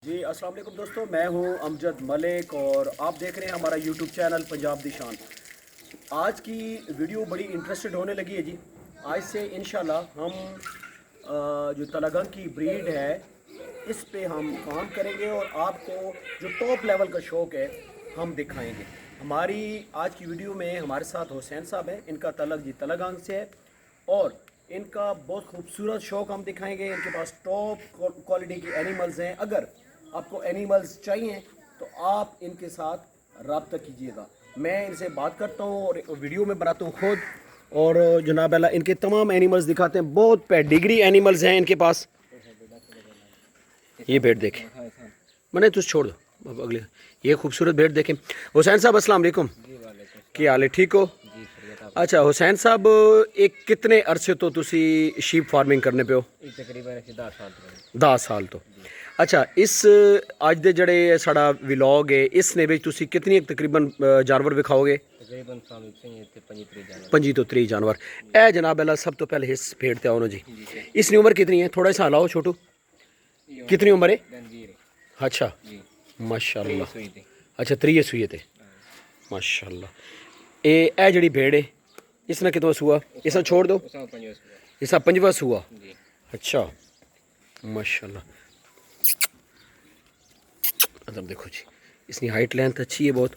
जी अस्सलाम वालेकुम दोस्तों, मैं हूं अमजद मलिक और आप देख रहे हैं हमारा यूट्यूब चैनल पंजाब दी शान। आज की वीडियो बड़ी इंटरेस्टेड होने लगी है जी। आज से इंशाल्लाह हम जो तलागंग की ब्रीड है इस पे हम काम करेंगे और आपको जो टॉप लेवल का शौक़ है हम दिखाएंगे। हमारी आज की वीडियो में हमारे साथ हुसैन साहब हैं, इनका तलग जी तलागंग से है और इनका बहुत खूबसूरत शौक़ हम दिखाएंगे। इनके पास टॉप क्वालिटी के एनिमल्स हैं। अगर आपको एनिमल्स चाहिए तो आप इनके साथ रब्ता कीजिएगा। मैं इनसे बात करता हूँ और वीडियो में बनाता हूँ खुद और जनाब अल्लाह इनके तमाम एनिमल्स दिखाते हैं। बहुत पेडिग्री एनिमल्स हैं इनके पास। ये भेड़ देखें, मैंने तुझ छोड़ दो अब अगले। ये खूबसूरत भेड़ देखें। हुसैन साहब अस्सलाम वालेकुम, क्या हाल है, ठीक हो? अच्छा हुसैन साहब, एक कितने अरसे तो तुसी शीप फार्मिंग करने पे हो? तकरीबन 10 साल तो। अच्छा, इस अज दे जड़े साड़ा व्लॉग है इसने विच तुसी कितनी तकरीबन जानवर विखाओगे? तकरीबन 25 तो 30 जानवर। ए जनाब अल्लाह सब तो पहले इस भेड़ ते आओ ना जी। इसकी उम्र कितनी है? थोड़ा सा लाओ छोटू, कितनी उम्र है? अच्छा माशाल्लाह। अच्छा 3 सूए थे माशाल्लाह। ए जड़ी भेड़ है इसने कितना सूआ? इसने छोड़ दो, इसका 5वां सूआ। अच्छा माशाल्लाह। मतलब देखो जी, इसकी हाइट लेंथ अच्छी है बहुत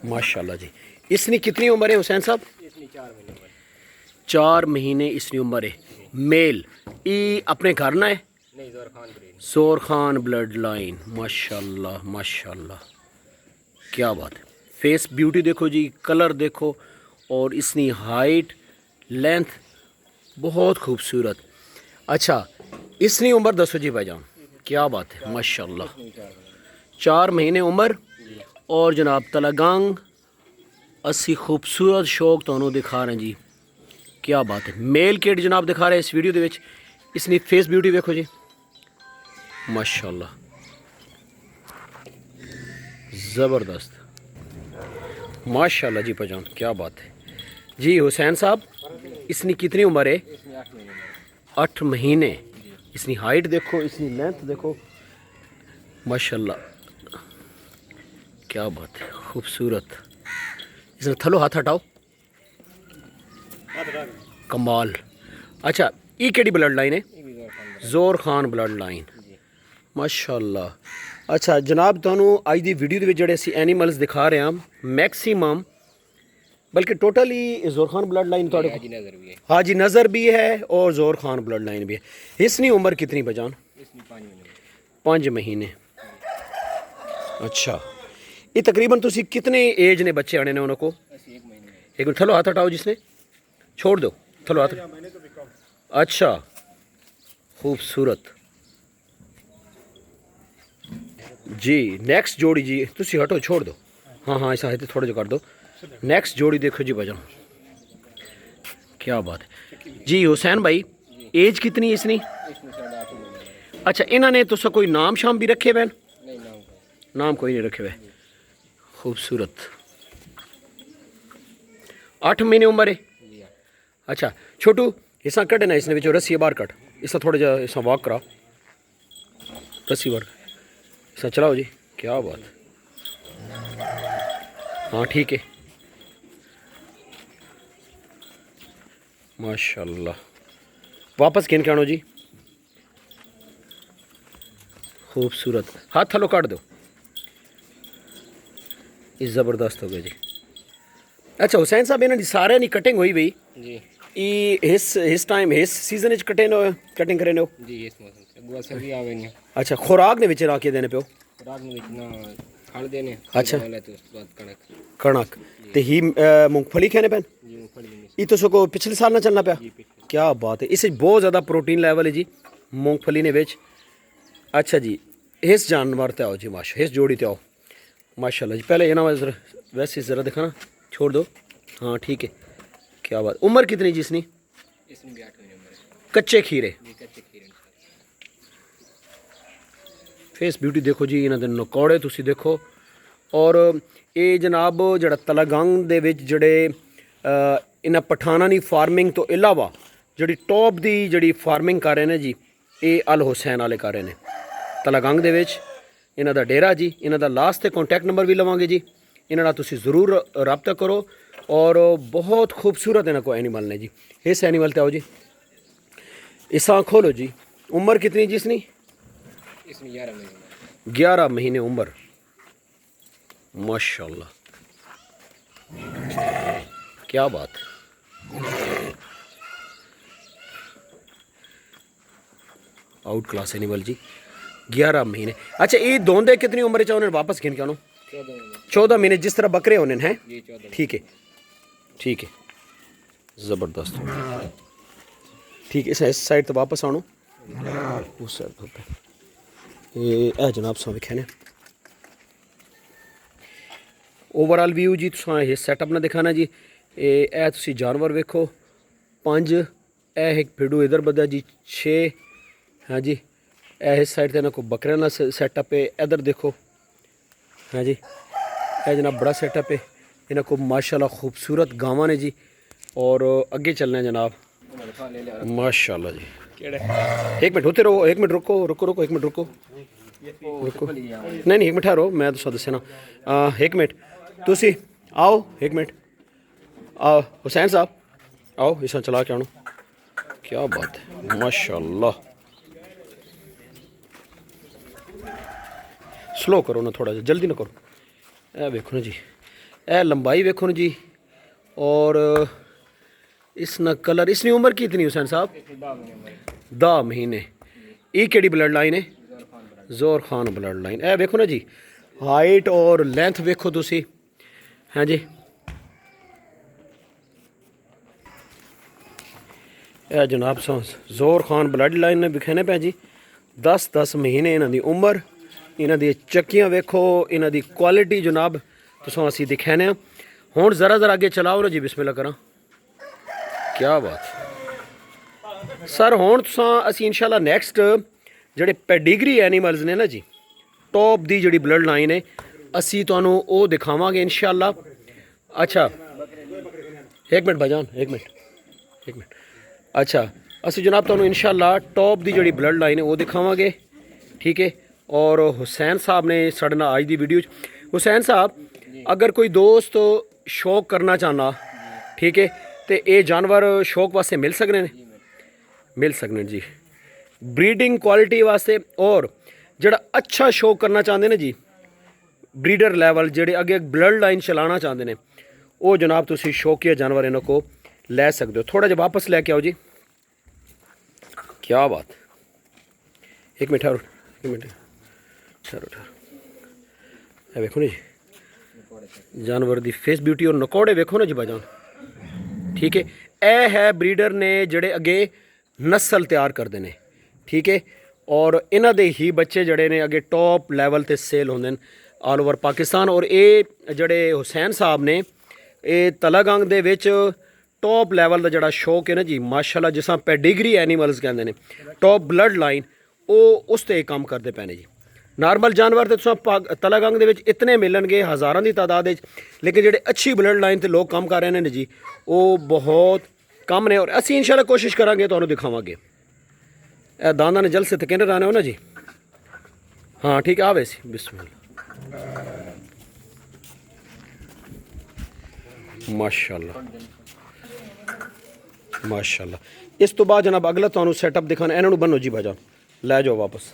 माशाल्लाह जी। इसकी कितनी उम्र है हुसैन साहब? 4 महीने इसकी उम्र है। मेल ई अपने घर ना है? जोर खान ब्लड लाइन। माशाल्लाह माशाल्लाह, क्या बात है। फेस ब्यूटी देखो जी, कलर देखो और इसकी हाइट लेंथ बहुत खूबसूरत। अच्छा इसकी उम्र दसो जी भाईजान, क्या बात है माशाल्लाह। 4 महीने उम्र और जनाब तलागंग अस्सी खूबसूरत शौक तो दिखा रहे हैं जी, क्या बात है। मेल किड जनाब दिखा रहे हैं इस वीडियो के विच। इसकी फेस ब्यूटी देखो जी माशाल्लाह, ज़बरदस्त माशाल्लाह जी भाईजान, क्या बात है जी। हुसैन साहब इसकी कितनी उम्र है? 8 महीने। इसकी हाइट देखो, इसकी लेंथ देखो माशाल्लाह, क्या बात है, खूबसूरत। इसने थलो हाथ हटाओ, कमाल। अच्छा ये केड़ी ब्लड लाइन है? जोर खान ब्लड लाइन माशाल्लाह। अच्छा जनाब, तुहानू अज दी वीडियो दे विच जेहड़े असीं एनिमल्स दिखा रहे हैं मैक्सीमम बल्कि टोटल ही जोर खान ब्लड लाइन तो हाँ जी नज़र भी है और जोर खान ब्लड लाइन भी है। इसकी उम्र कितनी बजान? 5 महीने। अच्छा ये तकरीबन तुसी कितने एज ने बच्चे आने ने उनको? एक मिनट थलो हाथ हटाओ, जिसने छोड़ दो थलो हाथ। अच्छा खूबसूरत जी। नेक्स्ट जोड़ी जी, तुसी हटो छोड़ दो। हाँ हाँ ऐसा है तो थोड़ा जो कर दो। नेक्स्ट जोड़ी देखो जी बजान, क्या बात है जी। हुसैन भाई एज कितनी है इसकी? अच्छा इन्होंने तो कोई नाम शाम भी रखे हुए? नाम कोई नहीं रखे हुए। खूबसूरत 8 महीने उम्र है। अच्छा छोटू इसा कटे ना, इसने बिचो रस्सी बाहर कट, इसा थोड़ा जा इसा वॉक करा, रस्सी बाहर इसा चलाओ जी, क्या बात। हाँ ठीक है माशाल्लाह। वापस किन के आनो जी, खूबसूरत। हाथ थलो काट दो, ये ज़बरदस्त हो गया जी। अच्छा हुसैन साहब इन्होंने सारे नी कटिंग हुई भाई जी? इस टाइम इस सीजन च कटिंग करे हो जी? इस मौसम से बुआ सर्दी आ गई है। अच्छा खुराक ने विच राके देने पे? खुराक में इतना खड़ देने। अच्छा तो उसके बाद कणक कणक ते ही मूंगफली खाने पैन? जी मूंगफली ये तो सको पिछले साल ना चलना पाया, क्या बात है। इस बहुत ज़्यादा प्रोटीन लेवल है जी मूंगफली ने विच। अच्छा जी इस जानवर ते आओ जी माशा, इस जोड़ी ते आओ माशाल्लाह जी। पहले इन्होंने ज़रा वैसे ज़रा दिखाना, छोड़ दो। हाँ ठीक है, क्या बात। उम्र कितनी जी इसकी? इसमें भी 8 महीने उम्र है। कच्चे खीरे। कच्चे खीरे। फेस ब्यूटी देखो जी, इन्होंने नकौड़े तुसी देखो। और ये जनाब जड़ा तलागंग दे विच जड़े इन्हां पठाना दी फार्मिंग तो इलावा जड़ी टॉप दी जड़ी फार्मिंग कर रहे हैं जी, ਇਹ ਅਲ ਹੁਸੈਨ ਵਾਲੇ ਘਰ ਨੇ ਤਲਾਗੰਗ ਦੇ ਵਿੱਚ। ਇਹਨਾਂ ਦਾ ਡੇਰਾ ਜੀ। ਇਹਨਾਂ ਦਾ ਲਾਸਟ ਤੇ ਕੰਟੈਕਟ ਨੰਬਰ ਵੀ ਲਵਾਂਗੇ ਜੀ। ਇਹਨਾਂ ਨਾਲ ਤੁਸੀਂ ਜ਼ਰੂਰ ਰਾਬਤਾ ਕਰੋ। ਔਰ ਬਹੁਤ ਖੂਬਸੂਰਤ ਇਹਨਾਂ ਕੋ ਐਨੀਮਲ ਨੇ ਜੀ। ਇਸ ਐਨੀਮਲ ਤੇ आओ जी। इसा खोलो जी। उम्र कितनी जी इसकी? इसमें 11 महीने 11 महीने उम्र। माशाल्लाह, क्या बात है। आउट क्लास एनिमल जी। 11 महीने। अच्छा, ये दोंदे कितनी उम्र च उन्हें वापस गिन के आनो? 14 महीने 14 महीने जिस तरह बकरे होने हैं। जी 14 ठीक है, ठीक है, ज़बरदस्त। ठीक है, इस साइड तो वापस आनो, उस साइड पे ये जनाब सो विखे ओवरऑल व्यू जी। तुसां ये सैटअप ना दिखाना जी। ए तुसी जानवर वेखो 5, एक भिडू इधर बदा जी 6। हाँ जी, इस साइड ते ना को बकरियां ना सैटअप है। इधर देखो, हाँ जी, यह जनाब बड़ा सैटअप है। इन्हों को माशाल्लाह खूबसूरत गावां ने जी। और अगे चलना है जनाब, माशाल्लाह जी। एक मिनट होते रहो, एक मिनट रुको रुको रुको, एक मिनट रुको रुको। नहीं नहीं, एक मिनट ठहरो, मैं तो दसे ना। एक मिनट तुसी आओ, एक मिनट आओ हुसैन साहब, आओ इस चला के आनो। क्या बात है, माशाल्लाह। स्लो करो ना थोड़ा, जल्दी ना करो। ए वेखो ना जी, ए लंबाई वेखो ना जी। और इस ना कलर, इसकी उम्र कितनी हुसैन साहब? 10 महीने। ये केड़ी ब्लड लाइन है? जोर खान ब्लड लाइन। ए वेखो ना जी, हाइट और लेंथ वेखो तुसी। हाँ जी, ए जनाब सो जोर खान ब्लड लाइन ने विखे ने भैन जी। 10 महीने इन्हों की उम्र। इन्हों दी चक्कियाँ वेखो, इन्हों दी क्वालिटी जनाब तुसों असी दिखाने। हुण ज़रा ज़रा अगे चलाओ ना जी, बिस्मिल्लाह करा। क्या बात सर। हुण तुसां असी इंशाल्लाह नेक्स्ट जिहड़े पेडिग्री एनिमल्स ने ना जी, टॉप दी जिहड़ी ब्लड लाइन है, असी तुहानूं ओह दिखावांगे इंशाल्लाह। अच्छा एक मिनट भाईजान, एक मिनट। अच्छा, असी जनाब तुहानूं इंशाल्लाह टॉप दी जिहड़ी ब्लड लाइन है वो दिखावांगे। ठीक है। और हुसैन साहब ने साढ़े नाल अज दी वीडियो। हुसैन साहब, अगर कोई दोस्त शौक करना चाहना, ठीक है, तो ये जानवर शौक वास्ते मिल सकते हैं? मिल सकते हैं जी, ब्रीडिंग क्वालिटी वास्ते। और जड़ा अच्छा शौक करना चाहते हैं जी, ब्रीडर लैवल जेडे अगे ब्लड लाइन चलाना चाहते हैं, वो जनाब तुसी शौकिया जानवर इन्हों को लै सकते हो। थोड़ा जिहा वापस लैके आओ जी। क्या बात। एक मिनट ठहरो, एक मिनट ठहरो। वेखो ना जी जानवर दी फेस ब्यूटी और नकौड़े वेखो ना जी भाईजान। ठीक है, यह है ब्रीडर ने जड़े अगे नस्ल तैयार करते हैं। ठीक है। और इन्हां दे ही बच्चे जड़े ने अगे टॉप लैवल ते सेल होंदे ने ऑल ओवर पाकिस्तान। और ये जड़े हुसैन साहब ने ये तलागंग दे विच टॉप लैवल का जड़ा शौक है ना जी, माशाल्लाह, जिस पेडिग्री एनिमल्स कहते हैं, टॉप ब्लड लाइन, वो उस ते काम करते पे ने जी। नॉर्मल जानवर तो तलागंग दे विच इतने मिलणगे हज़ारां की तादाद, लेकिन जेडे अच्छी ब्लड लाइन ते लोग काम कर रहे हैं जी, वो बहुत कम ने। और असी इंशाल्लाह कोशिश करांगे तुहानूं दिखावांगे। ए दांदा ने जल से तकेने रहने हो ना जी। हाँ ठीक है, आ वैसी बिस्मिल्लाह। माशाल्लाह माशाल्लाह। इस तो बाद जनाब अगला तुहानूं सैटअप दिखाना। इन्हों बनो जी भाईजान, लै जाओ वापस।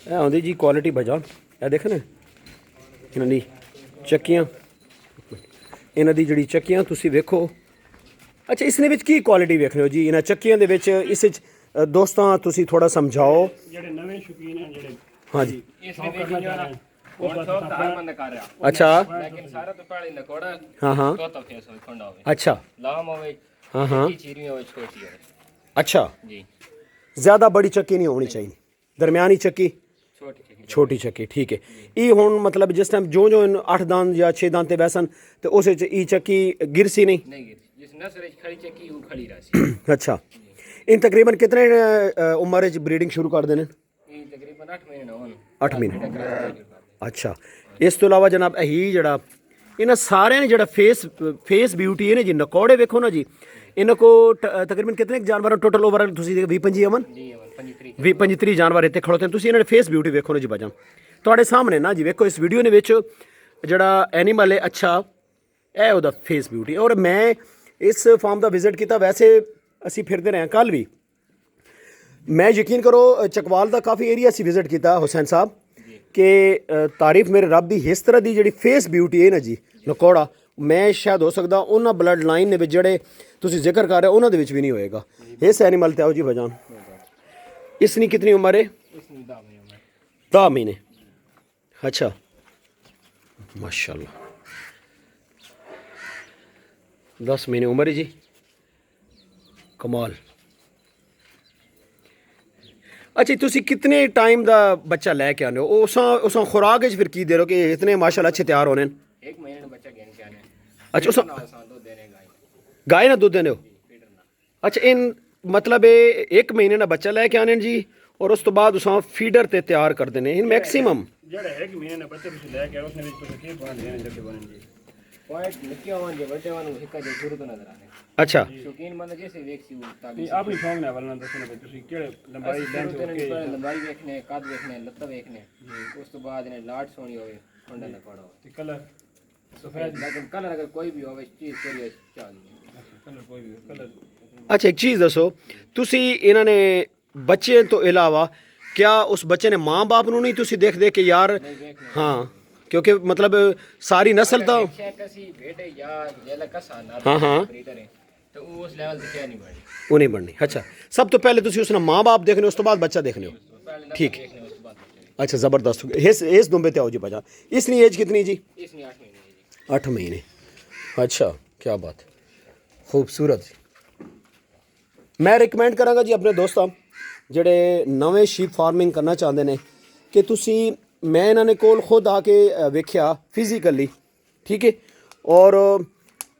ए आंदी जी क्वालिटी भाईजान, ए देख ना इन्हां दी चक्कियां, इन्हां दी जिहड़ी चक्कियां तुसीं वेखो। अच्छा, इसने विच की क्वालिटी वेख रहे हो जी इन्हां चक्कियां दे विच? इस दोस्तां तुसीं थोड़ा समझाओ। ਜਿਹੜੇ ਨਵੇਂ ਸ਼ੌਕੀਨ ਹੈ ਜਿਹੜੇ हाँ जी। इसमें देखिए जो है ना, वो तो हर बंदा कर रहा। अच्छा लेकिन सारा तो पहले नकोड़ा हाँ हाँ तो फेस हो खंडा हो, अच्छा लाम हो, हाँ हाँ चीरी हो, छोटी हो। अच्छा, जी ज़्यादा बड़ी चक्की नहीं होनी चाहिए, दरमियानी चक्की, छोटी छोटी चक्की। ठीक है। ये हुण मतलब जिस टाइम जो 8 दांत या 6 दांत बैसन तो उस ई चक्की गिरसी नहीं? नहीं गिरती। जिस नस्ल खड़ी चक्की वो खड़ी रासी। अच्छा, इन तकरीबन कितने उम्र च ब्रीडिंग शुरू कर देने? ये तकरीबन 8 महीने ना होन। 8 महीने। अच्छा, इस तो इलावा जनाब यही जड़ा इन्होंने सारे ने जड़ा फेस ब्यूटी है ना जी, नकौड़े वेखो ना जी। इन्हों को तकरीबन कितने जानवर टोटल ओवरऑल तुसीं 20-25 अमन? जी अमन ਵੀ 35 ਜਾਨਵਰ ਇੱਥੇ ਖੜੋਤੇ ਨੇ। ਤੁਸੀਂ ਇਹਨਾਂ ਦੇ ਫੇਸ ਬਿਊਟੀ ਵੇਖੋ ਨਾ ਜੀ ਭਾਜਾਨ, ਤੁਹਾਡੇ ਸਾਹਮਣੇ ਨਾ ਜੀ। ਵੇਖੋ ਇਸ ਵੀਡੀਓ ਦੇ ਵਿੱਚ ਜਿਹੜਾ ਐਨੀਮਲ ਹੈ, ਅੱਛਾ ਇਹ ਉਹਦਾ ਫੇਸ ਬਿਊਟੀ। ਔਰ ਮੈਂ ਇਸ ਫਾਰਮ ਦਾ ਵਿਜ਼ਿਟ ਕੀਤਾ, ਵੈਸੇ ਅਸੀਂ ਫਿਰਦੇ ਰਹੇ ਕੱਲ ਵੀ। ਮੈਂ ਯਕੀਨ ਕਰੋ ਚਕਵਾਲ ਦਾ ਕਾਫੀ ਏਰੀਆ ਅਸੀਂ ਵਿਜ਼ਿਟ ਕੀਤਾ ਹੁਸੈਨ ਸਾਹਿਬ, ਕਿ ਤਾਰੀਫ ਮੇਰੇ ਰੱਬ ਦੀ। ਇਸ ਤਰ੍ਹਾਂ ਦੀ ਜਿਹੜੀ ਫੇਸ ਬਿਊਟੀ ਹੈ ਨਾ ਜੀ ਨਕੌੜਾ, ਮੈਂ ਸ਼ਾਇਦ ਹੋ ਸਕਦਾ ਉਹਨਾਂ ਬਲੱਡ ਲਾਈਨ ਦੇ ਵਿੱਚ ਜਿਹੜੇ ਤੁਸੀਂ ਜ਼ਿਕਰ ਕਰ ਰਹੇ ਹੋ ਉਹਨਾਂ ਦੇ ਵਿੱਚ ਵੀ ਨਹੀਂ ਹੋਏਗਾ। ਇਸ ਐਨੀਮਲ ਤੇ ਆਓ ਜੀ ਭਾਜਾਨ। इसकी कितनी उम्र है? 10 महीने। अच्छा माशाल्लाह 10 महीने उम्र है जी, कमाल। अच्छा तुसी कितने टाइम का बच्चा लैके आने हो? उस खुराक फिर की दे रहे हो कि इतने माशाल्लाह अच्छे तैयार होने? 1 महीने का बच्चा गिन के आने। अच्छा उस गाय ना दूध देने हो? अच्छा इन मतलब 1 महीने का बच्चा लैके आने जी, और उस तो बाद उस फीडर ते तैयार कर देने इन मैक्सिमम। ਜਿਹੜਾ 1 ਮਹੀਨੇ ਦਾ ਬੱਚਾ ਤੁਸੀਂ ਲੈ ਕੇ ਆਓ, ਉਸਨੇ ਵਿੱਚ ਤੁਸੀਂ ਕੀ ਬਣਾ ਦੇਣਾ ਜੱਗੇ ਬਣਨ ਜੀ। पॉइंट निके होवन जे बड़े वानु हिक्का जे शुरू तो नजर आने। अच्छा शौकीन बंदा जैसे देख सी ਤੇ ਆਪਣੀ ਫਾਰਮ ਨੇ ਵਾਲਣਾ ਦੱਸਣਾ ਵੀ ਤੁਸੀਂ ਕਿਹੜੇ ਲੰਬਾਈ ਲੈਂਥ के लंबाई देखने, कद देखने, लत्ता देखने, उस तो बाद ने लाट सोनी होवे, ठंडा ना पड़ा हो। ਤੇ ਕਲਰ ਸਫੈਦ लेकिन कलर अगर कोई भी होवे चीज कोई चाहिए। ਕਲਰ ਕੋਈ ਵੀ ਕਲਰ। अच्छा एक चीज़ दसो, तुसी इन्होंने बच्चे तो इलावा क्या उस बच्चे ने माँ बाप नू नहीं तुसी देख के यार? हाँ क्योंकि मतलब सारी नस्ल तो कसी बेटे या जेला कसा ना हाँ हाँ ब्रीडर है तो वो उस लेवल से क्या नहीं बढ़ी, वो नहीं बढ़नी। अच्छा सब तो पहले तुसी उसने माँ बाप देखने उस तो बाद बच्चा देखने हो, पहले ठीक है। देखने उस बाद बच्चे। अच्छा ज़बरदस्त। इस दुम्बे ते आओ जी बजा। इसकी एज कितनी जी? इसने 8 महीने है जी। 8 महीने। अच्छा क्या बात, खूबसूरत जी। मैं रिकमेंड करांगा जी अपने दोस्तों ਜਿਹੜੇ ਨਵੇਂ ਸ਼ੀਪ ਫਾਰਮਿੰਗ ਕਰਨਾ ਚਾਹੁੰਦੇ ਨੇ ਕਿ ਤੁਸੀਂ, ਮੈਂ ਇਹਨਾਂ ਨੇ ਕੋਲ ਖੁਦ ਆ ਕੇ ਵੇਖਿਆ ਫਿਜ਼ੀਕਲੀ, ਠੀਕ ਹੈ। ਔਰ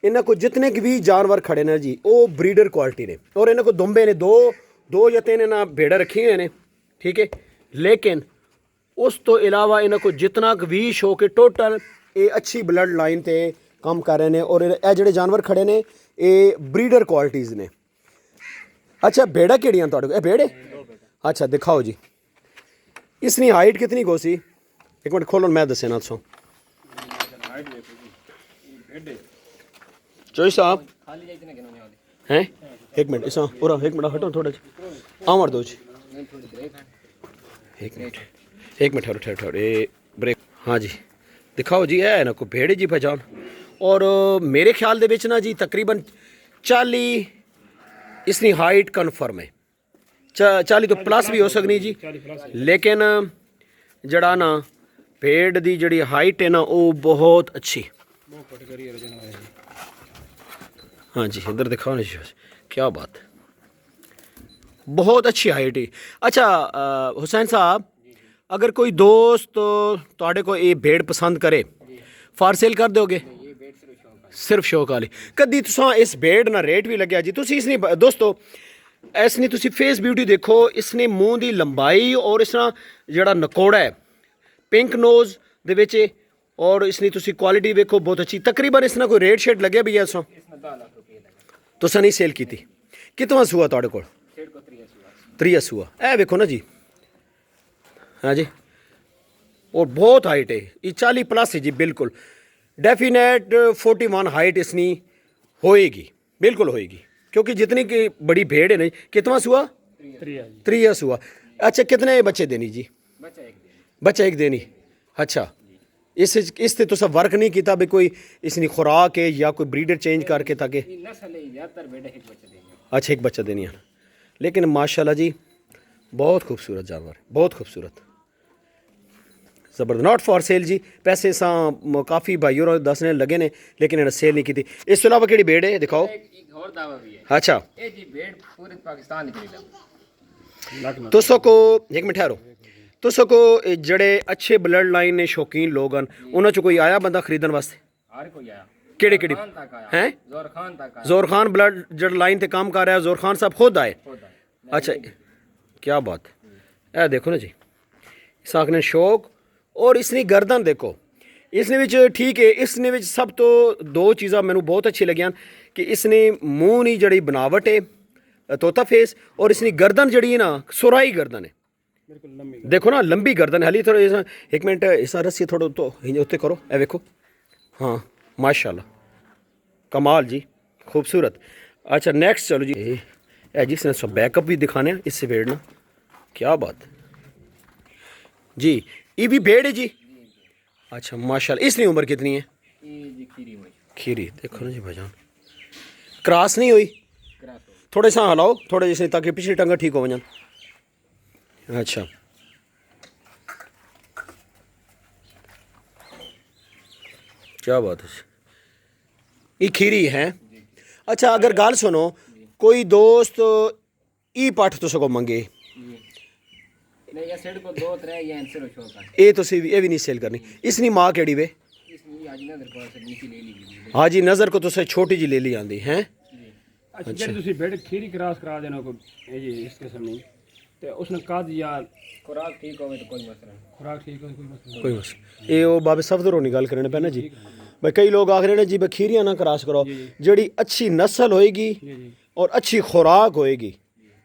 ਇਹਨਾਂ ਕੋਲ ਜਿਤਨੇ ਵੀ ਜਾਨਵਰ ਖੜੇ ਨੇ ਜੀ ਉਹ ਬਰੀਡਰ ਕੁਆਲਿਟੀ ਨੇ। ਔਰ ਇਹਨਾਂ ਕੋਲ ਦੁੰਬੇ ਨੇ ਦੋ ਜਾਂ 3 ਇਹਨਾਂ ਭੇੜਾਂ ਰੱਖੀਆਂ ਹੋਈਆਂ ਨੇ, ਠੀਕ ਹੈ। ਲੇਕਿਨ ਉਸ ਤੋਂ ਇਲਾਵਾ ਇਹਨਾਂ ਕੋਲ ਜਿਤਨਾ ਕੁ ਵੀ ਸ਼ੋ ਕੇ ਟੋਟਲ ਇਹ ਅੱਛੀ ਬਲੱਡ ਲਾਈਨ ਤੇ ਕੰਮ ਕਰ ਰਹੇ ਨੇ। ਔਰ ਇਹ ਜਿਹੜੇ ਜਾਨਵਰ ਖੜੇ ਨੇ ਇਹ ਬਰੀਡਰ ਕੁਆਲਿਟੀਜ਼ ਨੇ। अच्छा भेड़ा केड़ियां तुहाडे कोल? भेड़े अच्छा दिखाओ जी। इसकी हाइट कितनी को सी? एक मिनट खोलो मैं दसे ना तुसों। चोई साहब खाली जाई इतने गिनने वाले हैं? एक मिनट इसा पूरा एक मिनट हटो थोड़ा आमर दो जी। नहीं थोड़ी ब्रेक है। एक मिनट ठहरो ये ब्रेक। हाँ जी दिखाओ जी, है ना कोई भेड़े जी पहचान। और मेरे ख्याल दे विच ना जी तकरीबन 40 इसकी हाइट कन्फर्म है। 40 तो प्लस भी हो सकनी जी, लेकिन जड़ा ना भेड़ की जड़ी हाइट है ना वो बहुत अच्छी। हाँ जी इधर दिखाओ ना, क्या बात, बहुत अच्छी हाइट है। अच्छा हुसैन साहब अगर कोई दोस्त तुहाडे को ये भेड़ पसंद करे फॉर सेल कर दोगे? सिर्फ शौक वाली। कदी तुसा इस भेड़ ना रेट भी लग्या जी? तुसी इसने दोस्तों इसने तुसी फेस ब्यूटी देखो, इसने मुंह की लंबाई और इस तरह जड़ा नकोड़ा है पिंक नोज दे विच, और इसने तुसी क्वालिटी देखो बहुत अच्छी। तकरीबन इसने कोई रेट शेट लग्या भी है इसो? इसमें 10 लाख रुपए लगा। तुसा नहीं सेल की? कितना सूआ तुहाडे कोल? सेठ को 3 हुआ। 3 सूआ। ए देखो ना जी, हाँ जी, और बहुत हाइट है ये 40 प्लस है जी, बिल्कुल डेफिनेट 41 हाइट इसनी होएगी, बिल्कुल होएगी। क्योंकि जितनी की बड़ी भेड़ है ना। कितना सूआ? 3 सूआ। अच्छा कितने बच्चे देनी जी? बच्चा एक देनी। अच्छा इससे तो सब वर्क नहीं किया भी कोई इसकी खुराक है या कोई ब्रीडर चेंज करके ताकि? अच्छा एक बच्चा देनी है। लेकिन माशाल्लाह जी बहुत खूबसूरत जानवर, बहुत खूबसूरत, जबरदस्त। नॉट फॉर सेल जी, पैसे सा काफ़ी भाइयों दसने लगे ने लेकिन इन्हें सेल नहीं की। इस तो अलावा केड़ी भेड़ है दिखाओ? एक और दावा भी है। अच्छा ये जी भेड़ पूरे पाकिस्तान निकली। तुसो को एक मिनट ठहरो, तुसो को जड़े अच्छे ब्लड लाइन ने शौकीन लोग उन्होंने चो कोई आया बंदा खरीदने वास्ते? हर कोई आया। केड़े केड़ी हैं? जोर खान तक आया। जोर खान ब्लड जड़ लाइन ते काम कर रहा है, जोर खान साहब खुद आए? अच्छा क्या बात है। देखो ना जी इस आखने शौक। और इसने गर्दन देखो, इसने विच ठीक है, इसने विच सब तो 2 चीज़ां मैनू बहुत अच्छी लगियां कि इसने मूँह नी जड़ी बनावट है तोता फेस और इसकी गर्दन जड़ी है ना सुराई गर्दन है बिल्कुल लंबी देखो ना लंबी गर्दन है हाली थोड़ा एक मिनट इस रस्सी थोड़ा तो उत्ते करो ए देखो हाँ माशाल्लाह कमाल जी खूबसूरत। अच्छा नेक्स्ट चलो जी ए जिसने सब बैकअप भी दिखाने हैं इससे भेड़ना क्या बात जी ये भी भेड़ है जी। अच्छा माशाल्लाह इसकी उम्र कितनी है? ये जी खीरी हुई खीरी देखो ना जी भाईजान क्रॉस नहीं हुई क्रॉस हो थोड़े सा हलाओ थोड़े जैसे ताकि पिछली टंगा ठीक हो वजन। अच्छा क्या बात है ये खीरी है। अच्छा अगर गाल सुनो कोई दोस्त ई पाठ तो सको मंगे जी नहीं या सेड को दो तरह या आंसर हो शौक ये तो ये भी नहीं सेल करनी इसनी माँ केड़ी वे इसमें आज ना दरबार से नीचे ले ली जी हाँ जी नज़र को तो छोटी जी ले ली आंदी हैं। अच्छा ਜਿਹੜੀ ਤੁਸੀਂ ਬੈਡ ਖੀਰੀ ਕਰਾਸ ਕਰਾ ਦੇਣਾ ਕੋ ਇਹ ਜੀ ਇਸ ਕਿਸਮ ਨਹੀਂ ਤੇ ਉਸਨੇ ਕਾਦ ਜਾਂ खुराक ठीक हो तो कोई मसला नहीं। ਖੁਰਾਕ ਠੀਕ ਹੋਵੇ ਕੋਈ ਮਸਲਾ कोई बस ये वो बाबे सफदरों की गल करने पैना जी भाई कई लोग आख रहे हैं जी भाई खीरियाँ ना क्रॉस करो जड़ी अच्छी नस्ल होएगी और अच्छी खुराक होएगी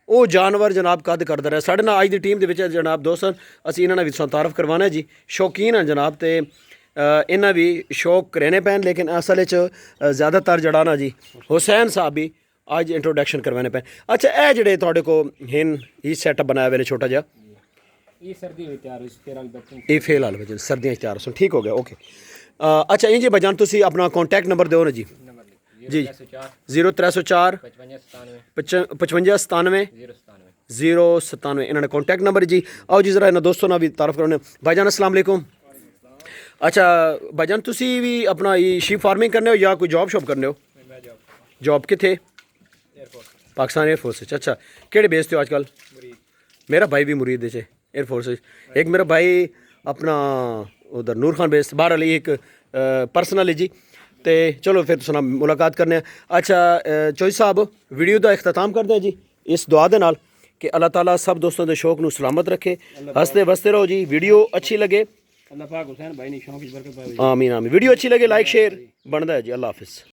वो जानवर जनाब कद करता रहा साढ़े ना अज की टीम के जनाब दोस्त असी इन्होंने भी तारफ करवाना जी शौकीन हैं जनाब तो इन्हें भी शौक रहने पैन लेकिन असल ज़्यादातर जड़ा ना जी हुसैन साहब भी आज इंट्रोडक्शन करवाने पैन। अच्छा ए जड़े थोड़े को हिन ही सैटअप बनाया हुए ने छोटा जा ये सर्दी हुई तैयार हुई फिर बच्चों ये फेल हाल बजन सर्दियाँ तैयार सुन ठीक हो गया ओके। अच्छा इंजी बजान तुसी अपना कॉन्टैक्ट नंबर दो ना जी नंबर जी 0304 0304 55 97 55 97 097 097 इन्होंने कॉन्टैक्ट नंबर जी आओ जी जरा इन्होंने दोस्तों ना भी तारफ करो भाईजान अस्सलाम वालेकुम। अच्छा भाईजान तुसी भी अपना ये शीप फार्मिंग करने हो या कोई जॉब शॉप करने हो? जॉब किथे? पाकिस्तान एयरफोर्स। अच्छा केड़े बेस हो आजकल? मेरा भाई भी मुरीद है एयरफोर्स एक मेरा भाई अपना उधर नूर खान बेस बाहर वाली एक पर्सनल है जी तो चलो फिर तुस मुलाकात करने। अच्छा चौधरी साहब वीडियो का अख्ताम करते हैं जी इस दुआ दे नाल कि अल्लाह ताला सब दोस्तों के शौक नू सलामत रखे हंसते वसते रहो जी। वीडियो अच्छी लगे अल्लाह पाक हुसैन भाई ने शौक की बरकत पावे। आमीन आमीन। वीडियो अच्छी लगे लाइक शेयर बनता है जी। अल्लाह हाफिज़।